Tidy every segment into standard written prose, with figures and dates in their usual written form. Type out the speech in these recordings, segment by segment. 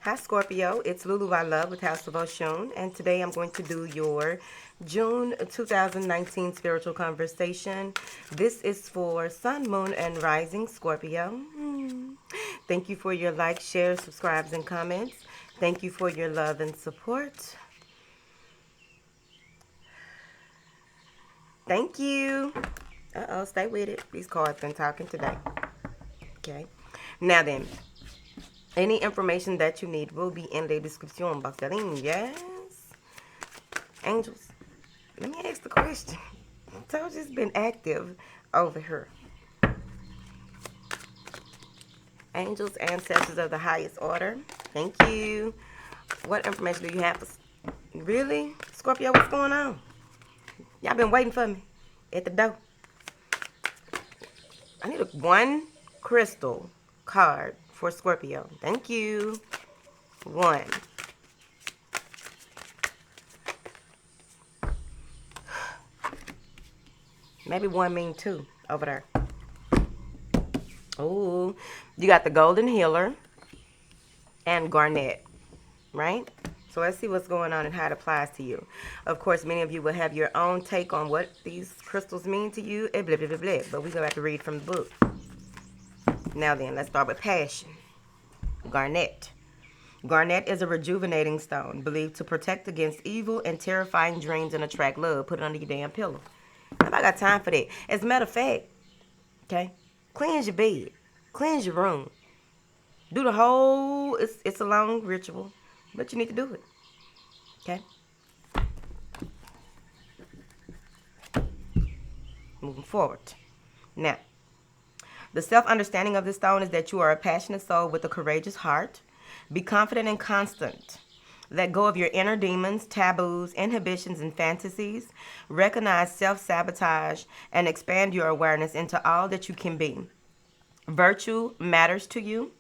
Hi Scorpio, it's Lulu I Love with House of Oshun, and today I'm going to do your June 2019 spiritual conversation. This is for Sun, Moon, and Rising Scorpio. Thank you for your likes, shares, subscribes, and comments. Thank you for your love and support. Thank you. Uh-oh, stay with it. These cards been talking today. Okay. Now then, any information that you need will be in the description box. Yes? Angels, let me ask the question. I told you it's been active over here. Angels, ancestors of the highest order. Thank you. What information do you have? Really? Scorpio, what's going on? Y'all been waiting for me at the door. I need one crystal card for Scorpio. Thank you. One. Maybe one mean two over there. Oh, you got the Golden Healer and Garnet, right? So let's see what's going on and how it applies to you. Of course, many of you will have your own take on what these crystals mean to you, blah, blah, blah, blah, but we're going to have to read from the book. Now then, let's start with passion. Garnet. Garnet is a rejuvenating stone, believed to protect against evil and terrifying dreams and attract love. Put it under your damn pillow. If I got time for that. As a matter of fact, okay, cleanse your bed. Cleanse your room. Do the whole, it's a long ritual, but you need to do it. Okay? Moving forward. Now, the self-understanding of this stone is that you are a passionate soul with a courageous heart. Be confident and constant. Let go of your inner demons, taboos, inhibitions, and fantasies. Recognize self-sabotage and expand your awareness into all that you can be. Virtue matters to you.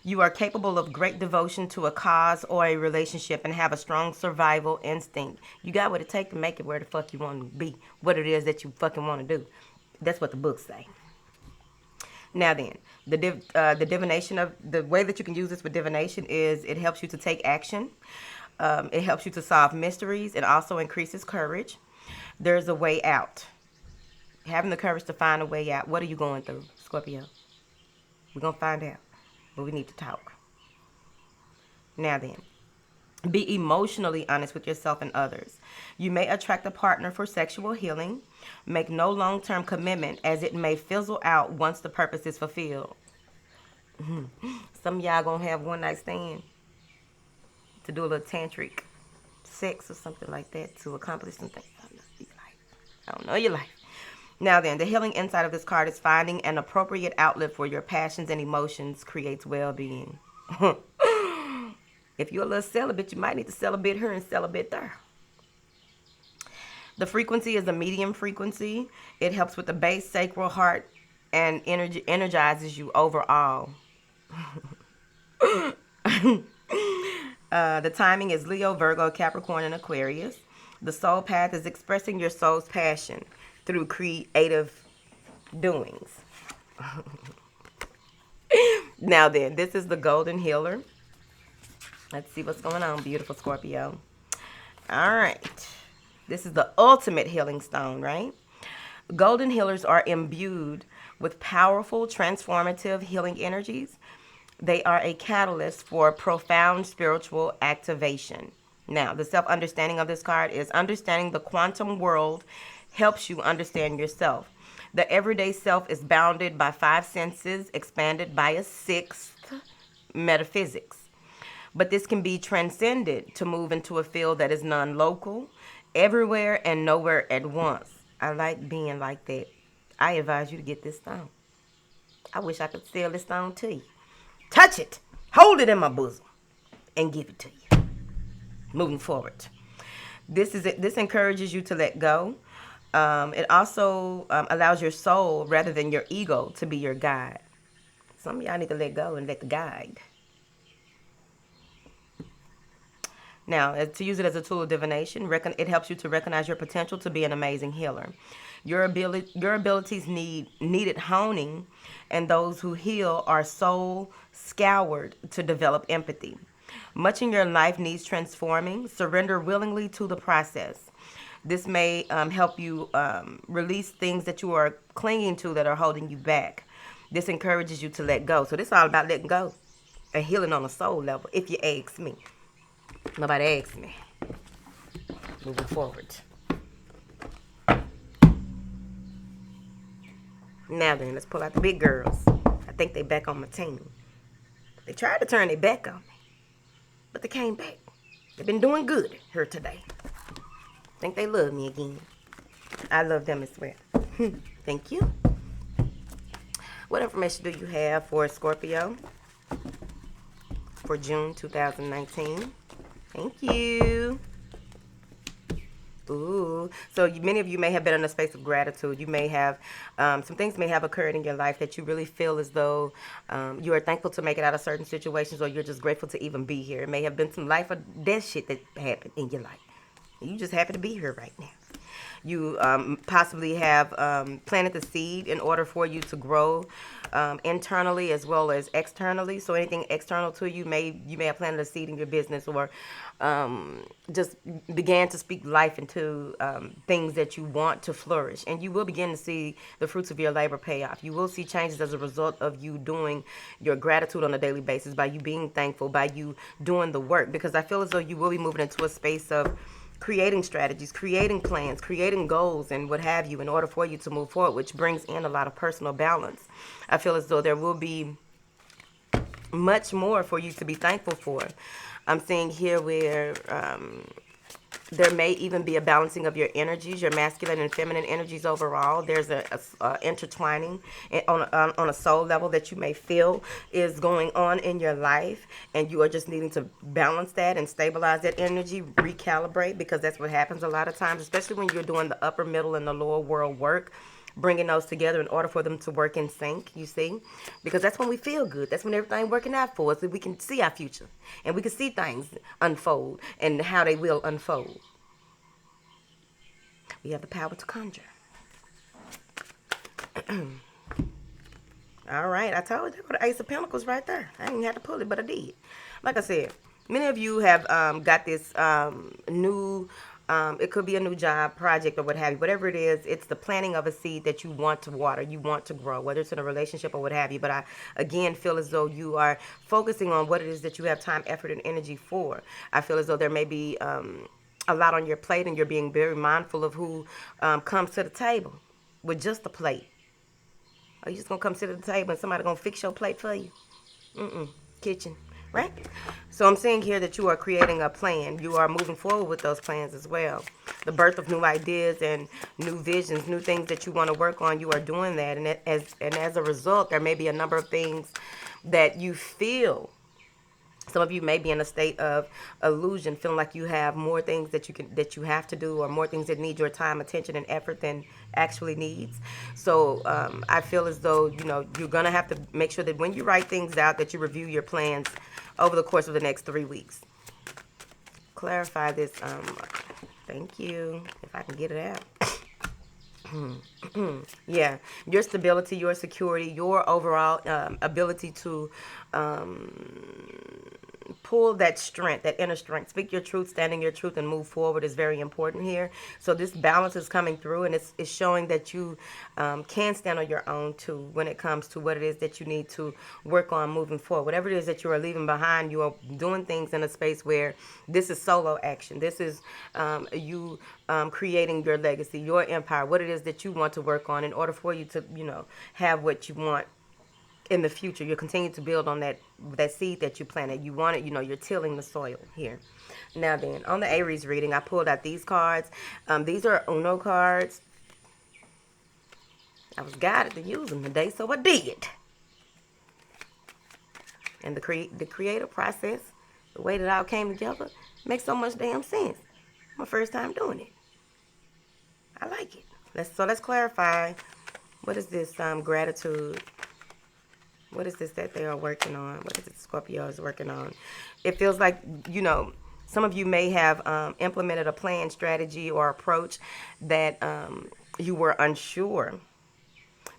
You are capable of great devotion to a cause or a relationship and have a strong survival instinct. You got what it takes to make it where the fuck you want to be, what it is that you fucking want to do. That's what the books say. Now then, the divination of the way that you can use this with divination is it helps you to take action. It helps you to solve mysteries. It also increases courage. There's a way out. Having the courage to find a way out. What are you going through, Scorpio? We're going to find out. But we need to talk. Now then, be emotionally honest with yourself and others. You may attract a partner for sexual healing. Make no long-term commitment as it may fizzle out once the purpose is fulfilled. Some of y'all gonna have one night stand to do a little tantric sex or something like that to accomplish something. I don't know your life. Now then, the healing inside of this card is finding an appropriate outlet for your passions and emotions creates well-being. If you're a little celibate, you might need to celibate here and celibate there. The frequency is a medium frequency. It helps with the base, sacral, heart, and energizes you overall. The timing is Leo, Virgo, Capricorn, and Aquarius. The soul path is expressing your soul's passion through creative doings. Now then, this is the Golden Healer. Let's see what's going on, beautiful Scorpio. All right. This is the ultimate healing stone, right? Golden healers are imbued with powerful, transformative healing energies. They are a catalyst for profound spiritual activation. Now, the self-understanding of this card is understanding the quantum world helps you understand yourself. The everyday self is bounded by 5 senses, expanded by a 6th, metaphysics. But this can be transcended to move into a field that is non-local, everywhere and nowhere at once. I like being like that. I advise you to get this stone. I wish I could sell this stone to you. Touch it, hold it in my bosom, and give it to you. Moving forward. This encourages you to let go. It also allows your soul rather than your ego to be your guide. Some of y'all need to let go and let the guide. Now, to use it as a tool of divination, it helps you to recognize your potential to be an amazing healer. Your abilities needed honing, and those who heal are soul scoured to develop empathy. Much in your life needs transforming. Surrender willingly to the process. This may help you release things that you are clinging to that are holding you back. This encourages you to let go. So this is all about letting go and healing on a soul level, if you ask me. Nobody asked me. Moving forward. Now then, let's pull out the big girls. I think they back on my team. They tried to turn their back on me, but they came back. They've been doing good here today. Think they love me again. I love them as well. Thank you. What information do you have for Scorpio for June 2019? Thank you. Ooh, so many of you may have been in a space of gratitude. You may have, some things may have occurred in your life that you really feel as though you are thankful to make it out of certain situations, or you're just grateful to even be here. It may have been some life or death shit that happened in your life. You just happen to be here right now. You possibly have planted the seed in order for you to grow internally as well as externally. So anything external to you may have planted a seed in your business, or just began to speak life into things that you want to flourish. And you will begin to see the fruits of your labor pay off. You will see changes as a result of you doing your gratitude on a daily basis, by you being thankful, by you doing the work. Because I feel as though you will be moving into a space of creating strategies, creating plans, creating goals, and what have you, in order for you to move forward, which brings in a lot of personal balance. I feel as though there will be much more for you to be thankful for. I'm seeing here where there may even be a balancing of your energies, your masculine and feminine energies overall. There's a intertwining on a soul level that you may feel is going on in your life, and you are just needing to balance that and stabilize that energy, recalibrate, because that's what happens a lot of times, especially when you're doing the upper, middle, and the lower world work, bringing those together in order for them to work in sync, you see? Because that's when we feel good. That's when everything working out for us, that we can see our future, and we can see things unfold and how they will unfold. We have the power to conjure. All right, I told you, the Ace of Pentacles right there. I didn't have to pull it, but I did. Like I said, many of you have got this new, it could be a new job, project, or what have you. Whatever it is, it's the planting of a seed that you want to water, you want to grow, whether it's in a relationship or what have you. But I, again, feel as though you are focusing on what it is that you have time, effort, and energy for. I feel as though there may be a lot on your plate, and you're being very mindful of who comes to the table with just a plate. Are you just going to come sit at the table and somebody going to fix your plate for you? Kitchen, right? So I'm seeing here that you are creating a plan. You are moving forward with those plans as well. The birth of new ideas and new visions, new things that you want to work on, you are doing that. And as a result, there may be a number of things that you feel. Some of you may be in a state of illusion, feeling like you have more things that you have to do, or more things that need your time, attention, and effort than actually needs. So I feel as though you're gonna have to make sure that when you write things out, that you review your plans over the course of the next 3 weeks. Clarify this. Thank you. If I can get it out. Yeah, your stability, your security, your overall ability to pull that strength, that inner strength, speak your truth, stand in your truth, and move forward is very important here. So this balance is coming through, and it's showing that you can stand on your own too when it comes to what it is that you need to work on moving forward. Whatever it is that you are leaving behind, you are doing things in a space where this is solo action. This is you creating your legacy, your empire, what it is that you want to work on in order for you to, have what you want in the future. You'll continue to build on that seed that you planted. You want it, you're tilling the soil here. Now then, on the Aries reading, I pulled out these cards. These are Uno cards. I was guided to use them today, so I did. And the creative process, the way that it all came together, makes so much damn sense. My first time doing it. I like it. Let's clarify. What is this gratitude? What is this that they are working on? What is it Scorpio is working on? It feels like, some of you may have implemented a plan, strategy, or approach that you were unsure,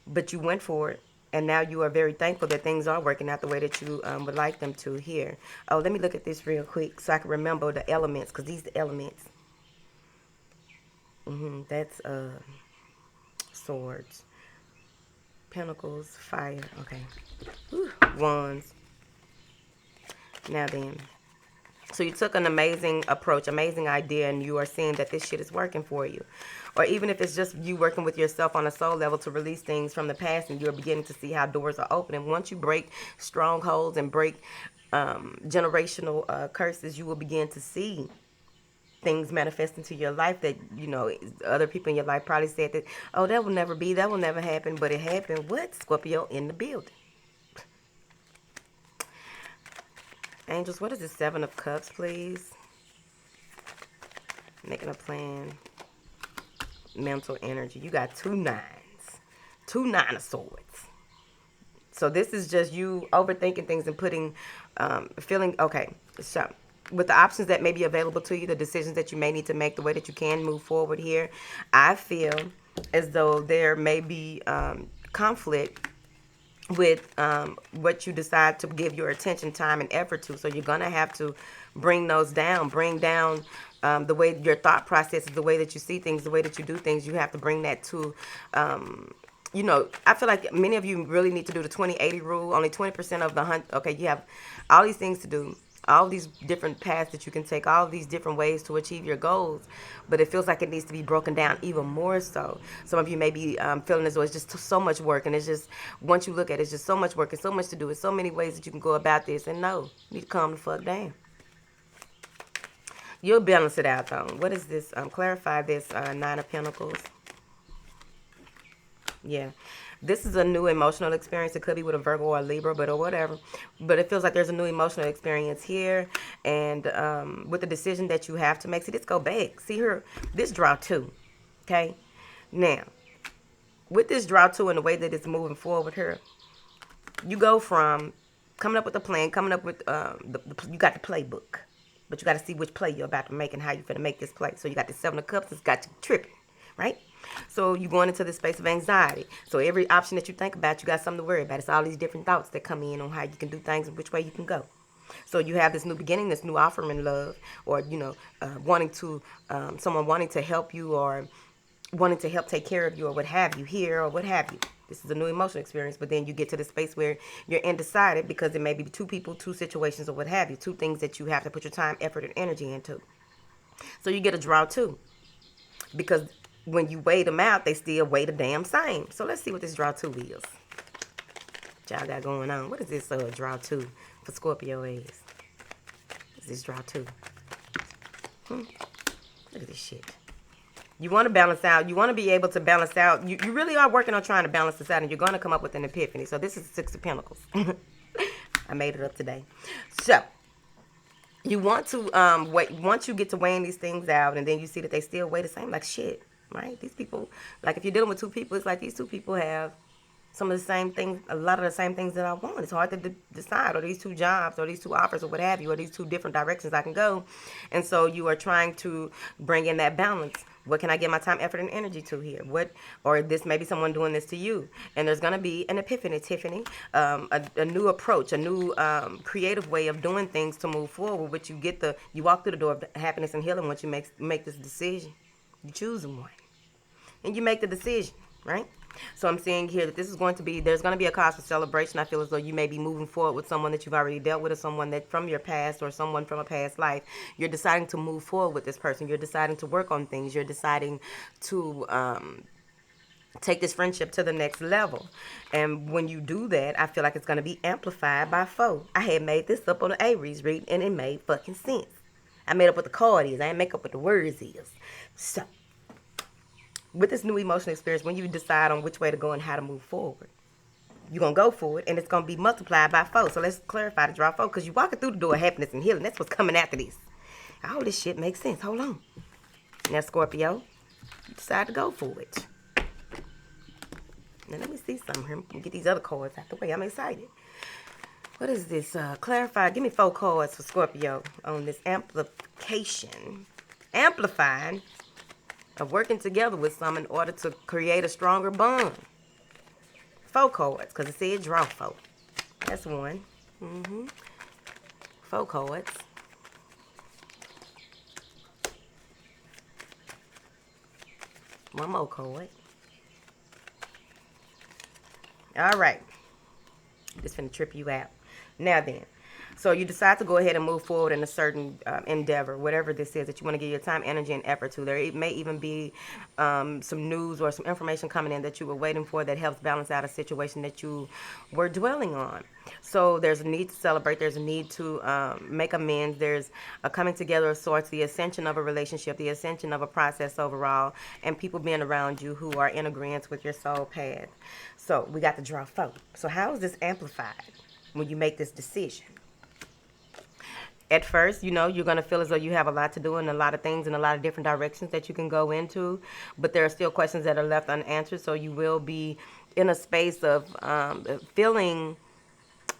but you went for it And now you are very thankful that things are working out the way that you would like them to here. Oh, let me look at this real quick so I can remember the elements, because these are the elements. That's swords, pentacles, fire. Okay. Whew. Wands. Now then. So you took an amazing approach, amazing idea, and you are seeing that this shit is working for you. Or even if it's just you working with yourself on a soul level to release things from the past, and you're beginning to see how doors are opening. Once you break strongholds and break generational curses, you will begin to see things manifest into your life that, you know, other people in your life probably said that, oh, that will never be, that will never happen. But it happened. What? Scorpio in the building. Angels, what is the Seven of Cups, please? Making a plan. Mental energy. You got 2 nines. 2 9 of swords. So this is just you overthinking things and putting, feeling, okay. So with the options that may be available to you, the decisions that you may need to make, the way that you can move forward here, I feel as though there may be conflict with what you decide to give your attention, time, and effort to. So you're going to have to bring those down, bring down the way your thought process is, the way that you see things, the way that you do things. You have to bring that to, you know, I feel like many of you really need to do the 20-80 rule. Only 20% of the okay, you have all these things to do, all these different paths that you can take, all these different ways to achieve your goals, but it feels like it needs to be broken down even more so. Some of you may be feeling as though it's just so much work, and it's just, once you look at it, it's just so much work and so much to do. It's so many ways that you can go about this, and no, you need to calm the fuck down. You'll balance it out, though. What is this? Clarify this, 9 of Pentacles. Yeah. This is a new emotional experience. It could be with a Virgo or a Libra, or whatever. But it feels like there's a new emotional experience here. And with the decision that you have to make. See, let's go back. See here, this draw 2. Okay? Now, with this draw 2 and the way that it's moving forward here, you go from coming up with a plan, coming up with, you got the playbook. But you got to see which play you're about to make and how you're going to make this play. So you got the 7 of Cups. It's got you tripping, right? So you're going into this space of anxiety. So every option that you think about, you got something to worry about. It's all these different thoughts that come in on how you can do things and which way you can go. So you have this new beginning, this new offering love, or, you know, wanting to, someone wanting to help you or wanting to help take care of you or what have you here or what have you. This is a new emotional experience, but then you get to the space where you're undecided because it may be 2 people, 2 situations, or what have you. 2 things that you have to put your time, effort, and energy into. So you get a draw 2. Because when you weigh them out, they still weigh the damn same. So let's see what this draw 2 is. What y'all got going on? What is this draw 2 for Scorpio is? What is this draw 2? Look at this shit. You want to balance out. You want to be able to balance out. You really are working on trying to balance this out, and you're going to come up with an epiphany. So this is 6 of Pentacles. I made it up today. So you want to wait. Once you get to weighing these things out, and then you see that they still weigh the same, like shit, right? These people, like if you're dealing with 2 people, it's like these 2 people have some of the same things, a lot of the same things that I want. It's hard to decide, or these 2 jobs, or these 2 offers, or what have you, or these 2 different directions I can go. And so you are trying to bring in that balance. What can I give my time, effort, and energy to here? What, or this may be someone doing this to you. And there's going to be an epiphany, Tiffany, a new approach, a new creative way of doing things to move forward, which you walk through the door of happiness and healing once you make this decision. You choose one. And you make the decision, right? So I'm seeing here that this is going to be, there's going to be a cause for celebration. I feel as though you may be moving forward with someone that you've already dealt with, or someone that from your past, or someone from a past life. You're deciding to move forward with this person. You're deciding to work on things. You're deciding to take this friendship to the next level. And when you do that, I feel like it's going to be amplified by 4. I had made this up on the Aries read, and it made fucking sense. I made up what the card is. I didn't make up what the words is. So with this new emotional experience, when you decide on which way to go and how to move forward, you're going to go forward, and it's going to be multiplied by 4. So let's clarify the draw 4, because you're walking through the door of happiness and healing. That's what's coming after this. All this shit makes sense. Hold on. Now, Scorpio, you decide to go for it. Now, let me see something here. Get these other cards out the way. I'm excited. What is this? Clarify. Give me 4 cards for Scorpio on this amplification. Amplifying of working together with some in order to create a stronger bond. 4 cards, because it said draw 4. That's one. 4 cards. One more card. All right. This finna trip you out. Now then. So you decide to go ahead and move forward in a certain endeavor, whatever this is that you want to give your time, energy, and effort to. There may even be some news or some information coming in that you were waiting for that helps balance out a situation that you were dwelling on. So there's a need to celebrate. There's a need to make amends. There's a coming together of sorts, the ascension of a relationship, the ascension of a process overall, and people being around you who are in agreement with your soul path. So we got the draw 4. So how is this amplified when you make this decision? At first, you're going to feel as though you have a lot to do and a lot of things in a lot of different directions that you can go into, but there are still questions that are left unanswered, so you will be in a space of feeling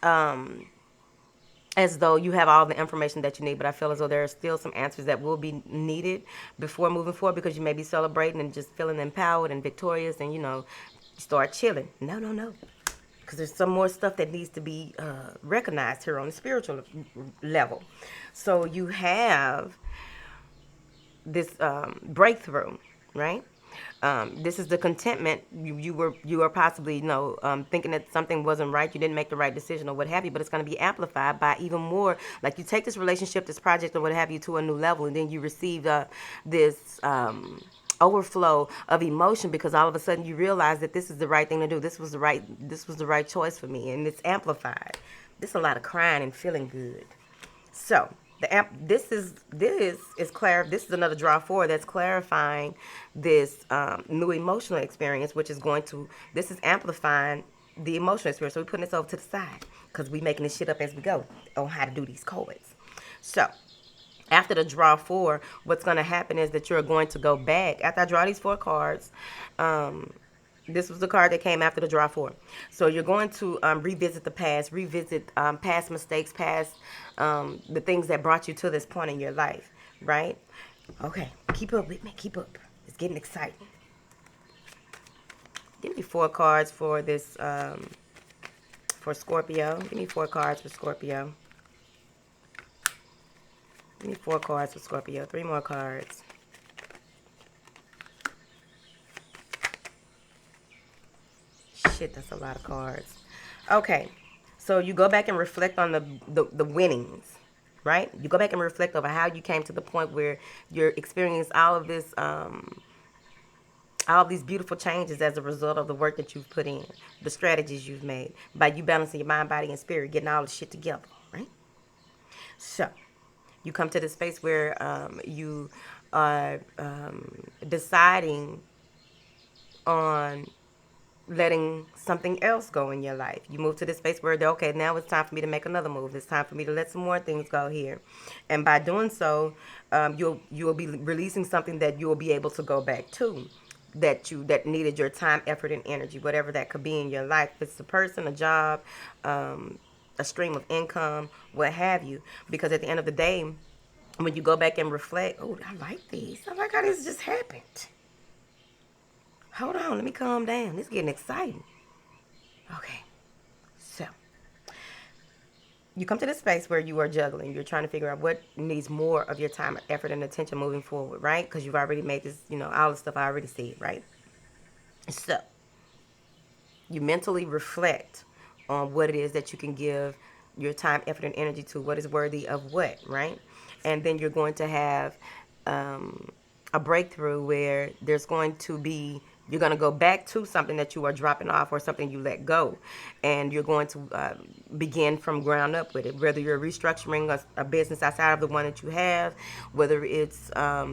as though you have all the information that you need, but I feel as though there are still some answers that will be needed before moving forward, because you may be celebrating and just feeling empowered and victorious and, start chilling. No. Because there's some more stuff that needs to be recognized here on the spiritual level. So you have this breakthrough, right? This is the contentment. You were possibly thinking that something wasn't right, you didn't make the right decision or what have you, but it's going to be amplified by even more. Like, you take this relationship, this project or what have you to a new level, and then you receive this overflow of emotion, because all of a sudden you realize that this is the right thing to do. This was the right choice for me, and it's amplified. This is a lot of crying and feeling good. So this is another draw 4 that's clarifying this new emotional experience, which is this is amplifying the emotional experience. So we're putting this over to the side because we're making this shit up as we go on how to do these cards. So after the draw 4, what's going to happen is that you're going to go back. After I draw these 4 cards, this was the card that came after the draw 4. So you're going to revisit the past, past mistakes, past the things that brought you to this point in your life, right? Okay, keep up with me. Keep up. It's getting exciting. Give me 4 cards for this, for Scorpio. Give me 4 cards for Scorpio. Give me 4 cards for Scorpio. 3 more cards. Shit, that's a lot of cards. Okay, so you go back and reflect on the winnings, right? You go back and reflect over how you came to the point where you're experiencing all of this, all of these beautiful changes as a result of the work that you've put in, the strategies you've made, by you balancing your mind, body, and spirit, getting all the shit together, right? So you come to this space where you are deciding on letting something else go in your life. You move to this space where, okay, now it's time for me to make another move. It's time for me to let some more things go here. And by doing so, you'll be releasing something that you will be able to go back to, that needed your time, effort, and energy, whatever that could be in your life. If it's a person, a job, a stream of income, what have you. Because at the end of the day, when you go back and reflect, oh, I like these. I like how this just happened. Hold on, let me calm down. It's getting exciting. Okay, so you come to this space where you are juggling. You're trying to figure out what needs more of your time, effort, and attention moving forward, right? Because you've already made this, all the stuff I already said, right? So you mentally reflect on what it is that you can give your time, effort, and energy to, what is worthy of what, right? And then you're going to have a breakthrough where you're going to go back to something that you are dropping off or something you let go. And you're going to begin from ground up with it, whether you're restructuring a business outside of the one that you have, whether it's a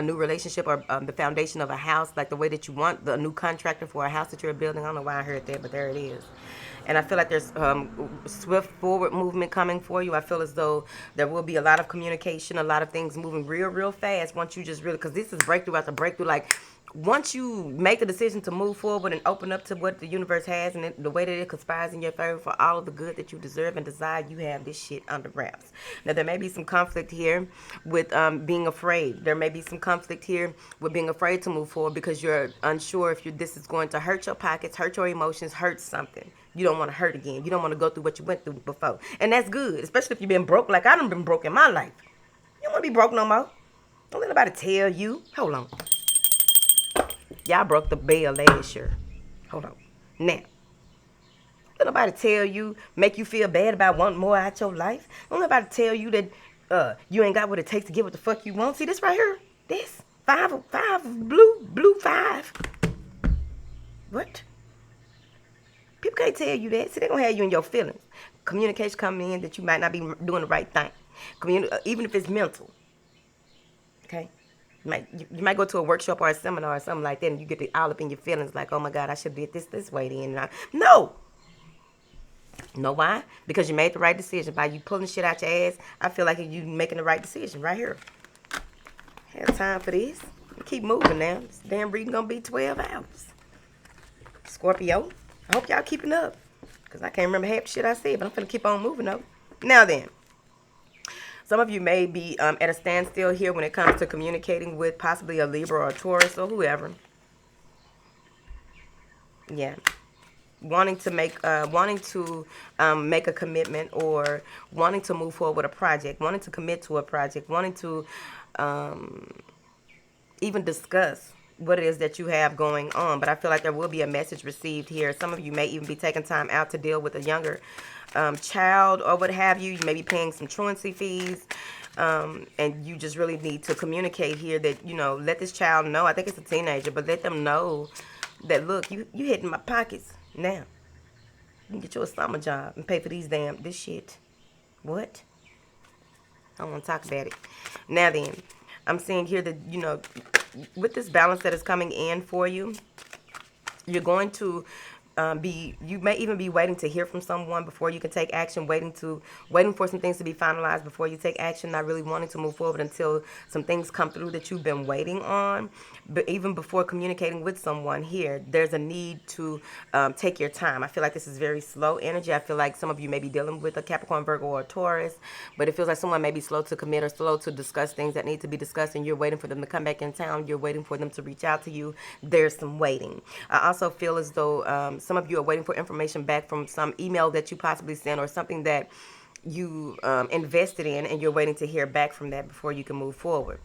new relationship or the foundation of a house, like the way that you want, the new contractor for a house that you're building. I don't know why I heard that, but there it is. And I feel like there's swift forward movement coming for you. I feel as though there will be a lot of communication, a lot of things moving real fast once you just really, because this is breakthrough after breakthrough, like once you make the decision to move forward and open up to what the universe has and the way that it conspires in your favor for all of the good that you deserve and desire, you have this shit under wraps. Now, there may be some conflict here with being afraid. There may be some conflict here with being afraid to move forward because you're unsure if this is going to hurt your pockets, hurt your emotions, hurt something. You don't want to hurt again. You don't want to go through what you went through before. And that's good, especially if you've been broke like I done been broke in my life. You don't want to be broke no more. Don't let nobody tell you. Hold on. Y'all broke the bell last year. Hold on. Now, don't nobody tell you, make you feel bad about wanting more out your life. Don't nobody tell you that you ain't got what it takes to get what the fuck you want. See this right here? This. Five, blue five. What? People can't tell you that. See, they're going to have you in your feelings. Communication coming in that you might not be doing the right thing. Even if it's mental. Okay? You might go to a workshop or a seminar or something like that, and you get all up in your feelings like, oh my God, I should be this way then. No! Know why? Because you made the right decision. By you pulling shit out your ass, I feel like you making the right decision right here. Have time for this. Keep moving now. This damn reading gonna be 12 hours. Scorpio, I hope y'all keeping up. Because I can't remember half the shit I said, but I'm finna keep on moving though. Now then. Some of you may be at a standstill here when it comes to communicating with possibly a Libra or a Taurus or whoever. Yeah. Wanting to make a commitment or wanting to move forward with a project, wanting to commit to a project, wanting to even discuss what it is that you have going on. But I feel like there will be a message received here. Some of you may even be taking time out to deal with a younger child or what have you. You may be paying some truancy fees. And you just really need to communicate here that, let this child know. I think it's a teenager, but let them know that, look, you hitting my pockets now. You can get you a summer job and pay for this shit. What? I don't want to talk about it. Now then, I'm seeing here that, with this balance that is coming in for you, you're going to you may even be waiting to hear from someone before you can take action, waiting for some things to be finalized before you take action, not really wanting to move forward until some things come through that you've been waiting on. But even before communicating with someone here, there's a need to take your time. I feel like this is very slow energy. I feel like some of you may be dealing with a Capricorn, Virgo, or a Taurus, but it feels like someone may be slow to commit or slow to discuss things that need to be discussed, and you're waiting for them to come back in town. You're waiting for them to reach out to you. There's some waiting. I also feel as though some of you are waiting for information back from some email that you possibly sent or something that you invested in, and you're waiting to hear back from that before you can move forward.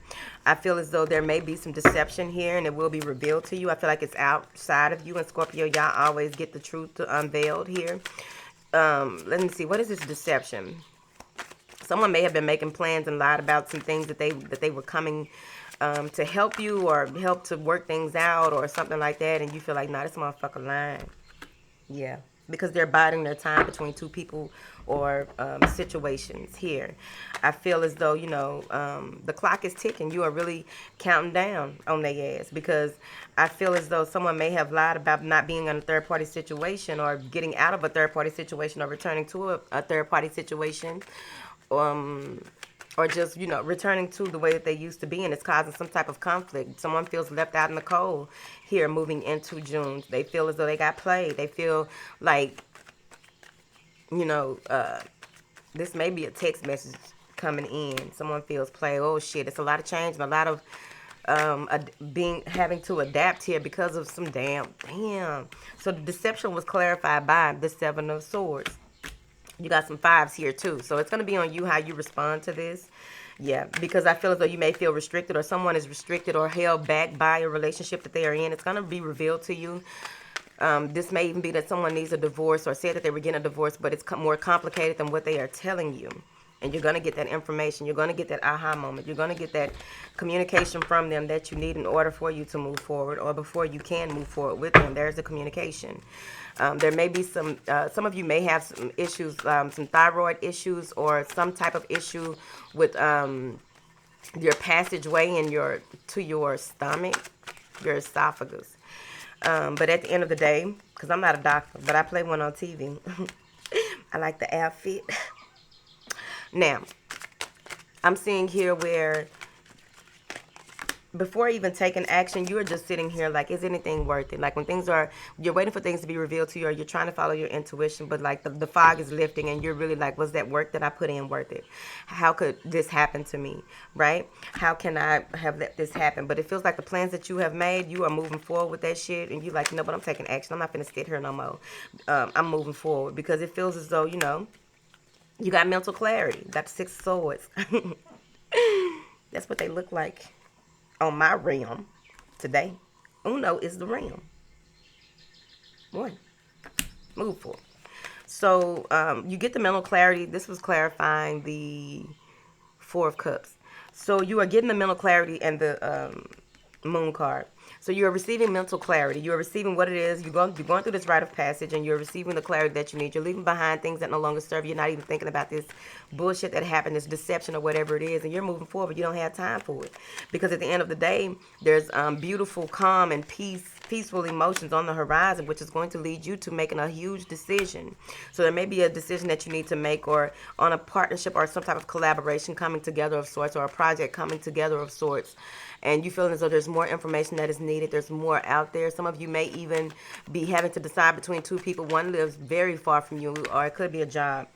I feel as though there may be some deception here, and it will be revealed to you. I feel like it's outside of you, and Scorpio, y'all always get the truth unveiled here. Let me see. What is this deception? Someone may have been making plans and lied about some things that they were coming to help you or help to work things out or something like that, and you feel like, nah, this motherfucker lying. Yeah, because they're biding their time between two people or situations here. I feel as though, the clock is ticking. You are really counting down on their ass, because I feel as though someone may have lied about not being in a third-party situation or getting out of a third-party situation or returning to a third-party situation. Or just, returning to the way that they used to be, and it's causing some type of conflict. Someone feels left out in the cold here moving into June. They feel as though they got played. They feel like, this may be a text message coming in. Someone feels played. Oh, shit. It's a lot of change and a lot of having to adapt here because of some damn. So the deception was clarified by the Seven of Swords. You got some fives here too. So it's going to be on you how you respond to this. Yeah, because I feel as though you may feel restricted, or someone is restricted or held back by a relationship that they are in. It's going to be revealed to you. This may even be that someone needs a divorce or said that they were getting a divorce, but it's more complicated than what they are telling you. And you're going to get that information. You're going to get that aha moment. You're going to get that communication from them that you need in order for you to move forward, or before you can move forward with them. There's the communication. There may be some of you may have some issues, some thyroid issues, or some type of issue with your passageway to your stomach, your esophagus. But at the end of the day, because I'm not a doctor, but I play one on TV. I like the outfit. Now, I'm seeing here where before even taking action, you are just sitting here like, is anything worth it? Like when things are, you're waiting for things to be revealed to you, or you're trying to follow your intuition, but like the fog is lifting and you're really like, was that work that I put in worth it? How could this happen to me, right? How can I have let this happen? But it feels like the plans that you have made, you are moving forward with that shit, and you're like, you know, but I'm taking action. I'm not going to sit here no more. I'm moving forward because it feels as though, you know, you got mental clarity. You got the Six of Swords. That's what they look like on my realm today. Uno is the realm. One. Move forward. So you get the mental clarity. This was clarifying the Four of Cups. So you are getting the mental clarity and the Moon card. So you are receiving mental clarity. You are receiving what it is. You're going through this rite of passage, and you're receiving the clarity that you need. You're leaving behind things that no longer serve you. You're not even thinking about this bullshit that happened, this deception or whatever it is, and you're moving forward. You don't have time for it. Because at the end of the day, there's beautiful, calm, and peaceful emotions on the horizon, which is going to lead you to making a huge decision. So there may be a decision that you need to make, or on a partnership or some type of collaboration coming together of sorts, or a project coming together of sorts. And you feel as though there's more information that is needed. There's more out there. Some of you may even be having to decide between two people. One lives very far from you, or it could be a job.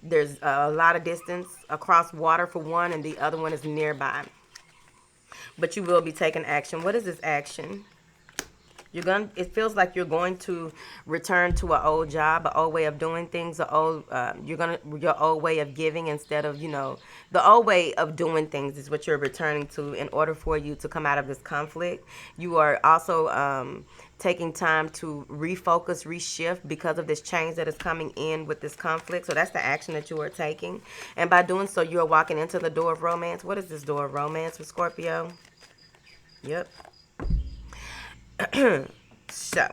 There's a lot of distance across water for one, and the other one is nearby. But you will be taking action. What is this action? It feels like you're going to return to an old job, an old way of doing things, your old way of giving instead of, the old way of doing things is what you're returning to in order for you to come out of this conflict. You are also taking time to refocus, reshift because of this change that is coming in with this conflict. So that's the action that you are taking. And by doing so, you are walking into the door of romance. What is this door of romance with Scorpio? Yep. So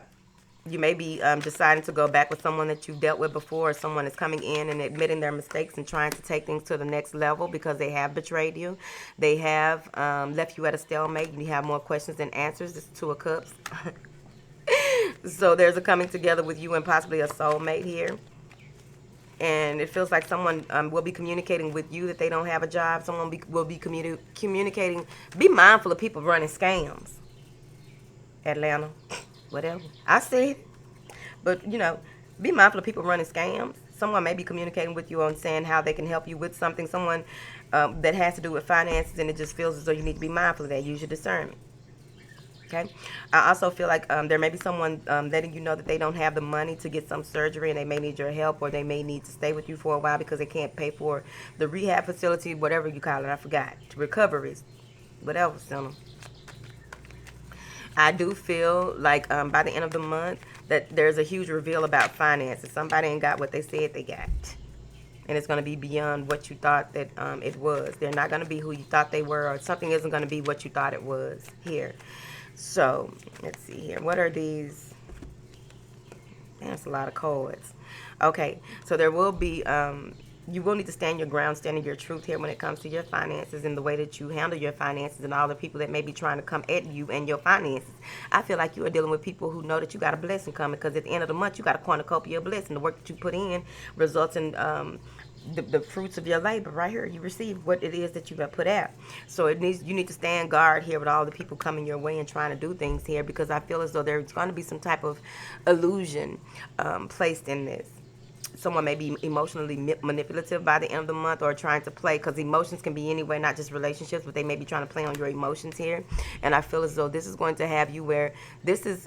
you may be deciding to go back with someone that you've dealt with before, or someone is coming in and admitting their mistakes and trying to take things to the next level because they have betrayed you. They have left you at a stalemate. You have more questions than answers. This is Two of Cups. So there's a coming together with you and possibly a soulmate here. And it feels like someone will be communicating with you that they don't have a job. Someone will be communicating. Be mindful of people running scams. Atlanta, whatever. I see it. But, be mindful of people running scams. Someone may be communicating with you on saying how they can help you with something. Someone that has to do with finances, and it just feels as though you need to be mindful of that. Use your discernment. Okay? I also feel like there may be someone letting you know that they don't have the money to get some surgery, and they may need your help, or they may need to stay with you for a while because they can't pay for the rehab facility, whatever you call it. I forgot. Recoveries. Whatever, center. I do feel like by the end of the month that there's a huge reveal about finances. Somebody ain't got what they said they got. And it's going to be beyond what you thought that it was. They're not going to be who you thought they were, or something isn't going to be what you thought it was here. So, let's see here. What are these? That's a lot of cards. Okay, so there will be... you will need to stand your ground, stand in your truth here when it comes to your finances and the way that you handle your finances and all the people that may be trying to come at you and your finances. I feel like you are dealing with people who know that you got a blessing coming, because at the end of the month, you got a cornucopia of blessing. The work that you put in results in the fruits of your labor right here. You receive what it is that you have put out. So you need to stand guard here with all the people coming your way and trying to do things here, because I feel as though there's going to be some type of illusion placed in this. Someone may be emotionally manipulative by the end of the month, or trying to play, because emotions can be anywhere, not just relationships, but they may be trying to play on your emotions here. And I feel as though this is going to have you where this is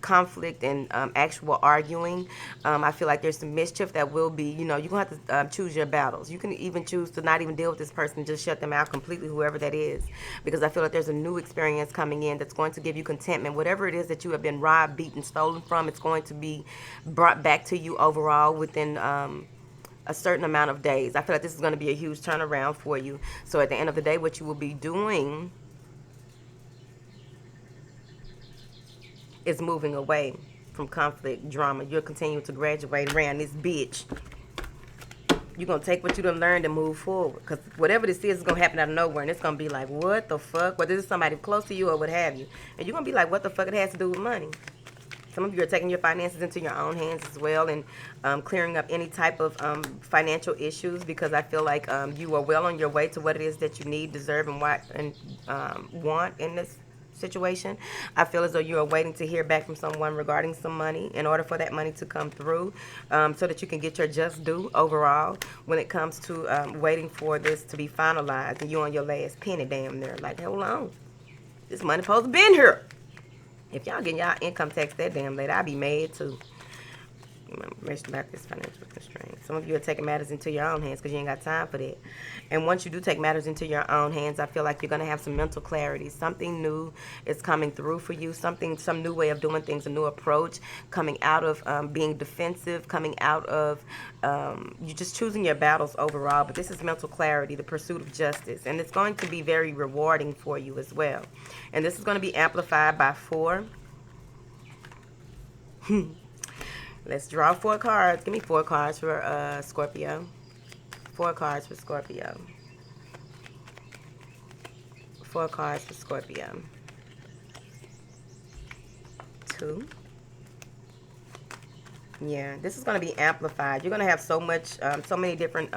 conflict and actual arguing. I feel like there's some mischief that will be, you're going to have to choose your battles. You can even choose to not even deal with this person, just shut them out completely, whoever that is, because I feel like there's a new experience coming in that's going to give you contentment. Whatever it is that you have been robbed, beaten, stolen from, it's going to be brought back to you overall within a certain amount of days. I feel like this is going to be a huge turnaround for you. So at the end of the day, what you will be doing is moving away from conflict, drama. You'll continue to graduate around this bitch. You're going to take what you done learned and move forward. Because whatever this is going to happen out of nowhere. And it's going to be like, what the fuck? Whether this is somebody close to you or what have you. And you're going to be like, what the fuck it has to do with money? Some of you are taking your finances into your own hands as well, and clearing up any type of financial issues, because I feel like you are well on your way to what it is that you need, deserve, and want in this situation. I feel as though you are waiting to hear back from someone regarding some money in order for that money to come through, so that you can get your just due overall when it comes to waiting for this to be finalized, and you on your last penny damn near. Like, hold on. This money supposed to been here. If y'all getting y'all income tax that damn late, I'd be mad too. About this financial constraint. Some of you are taking matters into your own hands because you ain't got time for that. And once you do take matters into your own hands, I feel like you're going to have some mental clarity. Something new is coming through for you. Some new way of doing things, a new approach, coming out of being defensive, coming out of you just choosing your battles overall. But this is mental clarity, the pursuit of justice. And it's going to be very rewarding for you as well. And this is going to be amplified by 4. Let's draw 4 cards. Give me 4 cards for Scorpio. 4 cards for Scorpio. 4 cards for Scorpio. 2. Yeah, this is going to be amplified. You're going to have so many different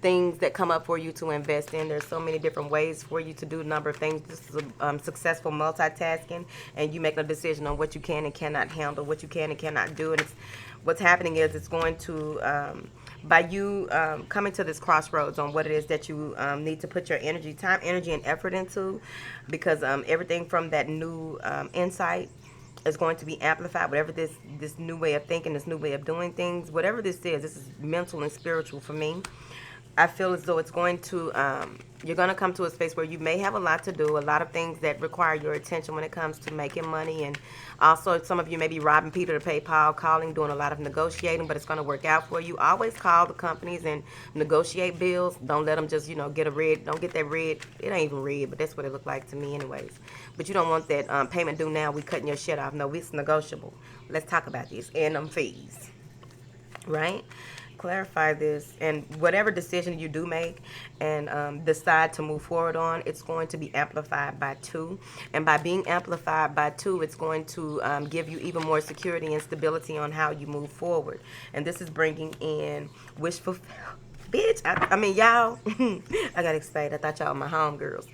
things that come up for you to invest in. There's so many different ways for you to do a number of things. This is a successful multitasking, and you make a decision on what you can and cannot handle, what you can and cannot do. And what's happening is it's going to, by you coming to this crossroads on what it is that you need to put your time, energy, and effort into, because everything from that new insight is going to be amplified. Whatever this new way of thinking, this new way of doing things, whatever this is mental and spiritual for me. I feel as though it's going to, you're going to come to a space where you may have a lot to do, a lot of things that require your attention when it comes to making money. And also some of you may be robbing Peter to pay Paul, doing a lot of negotiating, but it's going to work out for you. Always call the companies and negotiate bills. Don't let them just, don't get that red. It ain't even red, but that's what it looked like to me anyways. But you don't want that payment due now, we cutting your shit off. No, it's negotiable. Let's talk about this. And them fees, right? Clarify this, and whatever decision you do make and decide to move forward on, it's going to be amplified by 2. And by being amplified by 2, it's going to give you even more security and stability on how you move forward. And this is bringing in wish fulfillment. Bitch, I mean, y'all, I got excited. I thought y'all were my homegirls.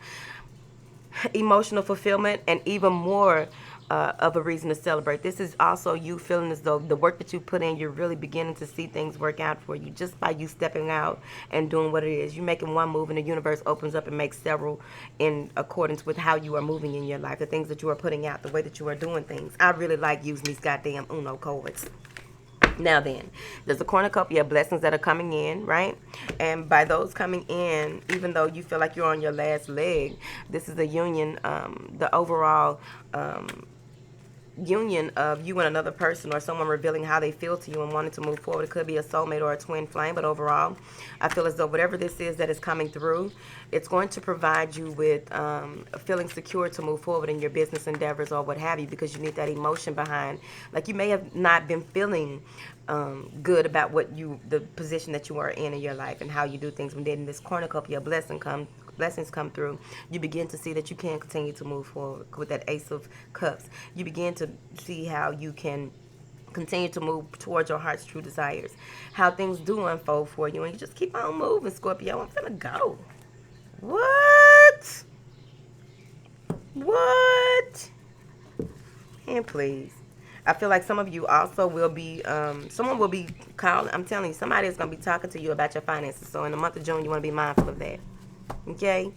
Emotional fulfillment, and even more of a reason to celebrate. This is also you feeling as though the work that you put in, you're really beginning to see things work out for you just by you stepping out and doing what it is. You're making one move and the universe opens up and makes several in accordance with how you are moving in your life, the things that you are putting out, the way that you are doing things. I really like using these goddamn Uno cards. Now then, there's a cornucopia of blessings that are coming in, right? And by those coming in, even though you feel like you're on your last leg, this is a union, the overall union of you and another person, or someone revealing how they feel to you and wanting to move forward. It could be a soulmate or a twin flame, but overall, I feel as though whatever this is that is coming through, it's going to provide you with feeling secure to move forward in your business endeavors or what have you, because you need that emotion behind. Like, you may have not been feeling good about the position that you are in your life and how you do things. When then this cornucopia blessings come through, you begin to see that you can continue to move forward with that Ace of Cups. You begin to see how you can continue to move towards your heart's true desires, how things do unfold for you, and you just keep on moving, Scorpio. I'm finna go. What? And please. I feel like some of you also will be, someone will be calling. I'm telling you, somebody is going to be talking to you about your finances. So in the month of June, you want to be mindful of that. Okay?